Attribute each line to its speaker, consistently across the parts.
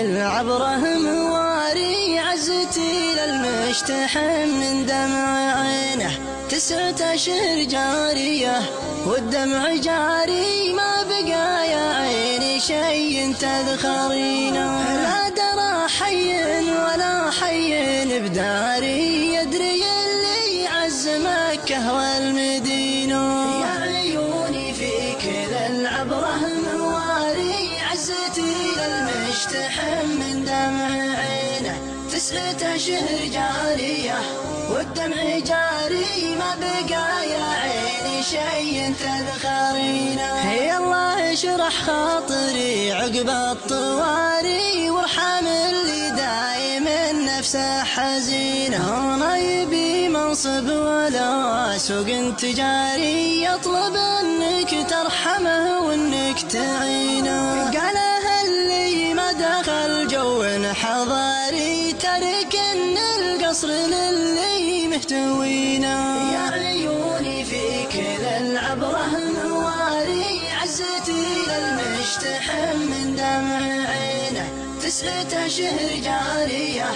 Speaker 1: العبرة مواري، عزتي للمشتحن من دمع عينه 9 أشهر جارية والدمع جاري، ما بقى يا عيني شي تذخرينه. لا درى حي ولا حي بداري، يدري اللي عز مكة والمدينة. يا عيوني فيك للعبرة مواري، عزتي للمشتحن من دمع عينه 9 أشهر جارية والدمع جاري، ما بقى يا عيني شي تذخرينه. يا الله اشرح خاطري عقب الطواري، وارحم اللي دايم نفسه حزينه. ما يبي منصب ولا سوق تجاري، يطلب انك ترحمه وانك تعينه. قالها اللي ما دخل جو حضاري، ترك ان القصر للي مهتوينه. يا عيوني فيك للعبرة مواري، عزتي للمشتحن من دمع عينه 9 أشهر جارية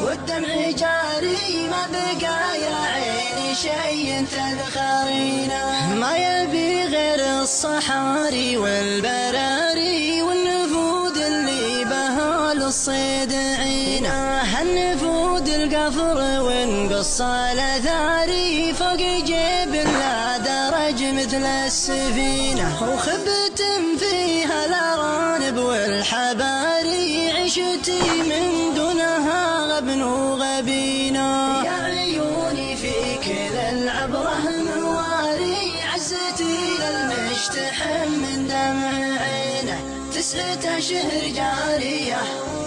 Speaker 1: والدمع جاري، ما بقى يا عيني شي تذخرينه. ما يبي غير الصحاري والبراري، والنفود اللي بها للصيد عينه. هالنفود القفر ونقص الاثاري، فوق جيب لا درج مثل السفينة. وخبت فيها الارانب والحباري، عشتي من دونها غبن وغبينة. يا عيوني فيك للعبرة مواري، عزتي للمشتحن من دمع عينه 9 أشهر جارية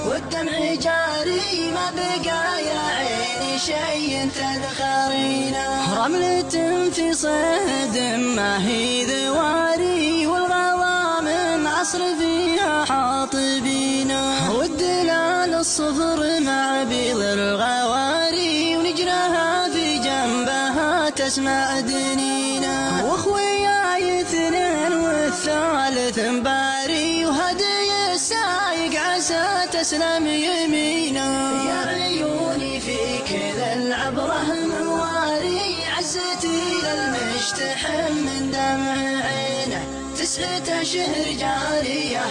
Speaker 1: والدمع جاري، ما بقى يا عيني شي تذخرينه. رملة في صيد ما هي ذواري، والغوامم عصر فيها حاطبينه. والدلال الصفر مع بيض الغواري، ونجرها في جنبها تسمع دنينه. واخوياي 2 والثالث مباري، وهدي السايق عسى تسلم يمينه. يا عيوني فيك للعبرة مواري، عزتي للمشتحن من دمع عينه 9 أشهر جارية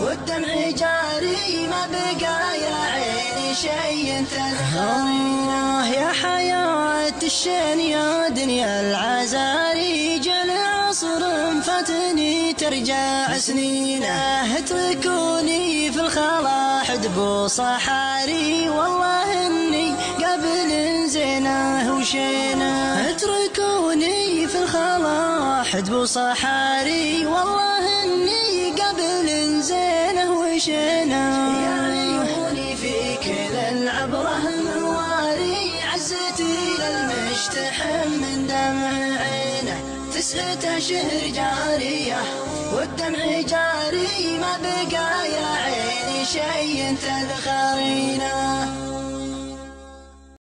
Speaker 1: والدمع جاري، ما بقى يا عيني شي تذخرينه. يا حياة الشين يا دنيا العزاري، جل عصر فاتني ترجع سنينه. اتركوني في الخلا حدب صحاري، والله اني قبل زينه وشينه. اتركوني في الخلا حدب صحاري، والله اني قبل زينه وشينه. يا عيوني فيك للعبرة مواري، عزتي للمشتحن من دمع عينه 9 أشهر جارية والدمع جاري، ما بقى يا عيني شي تذخرينه.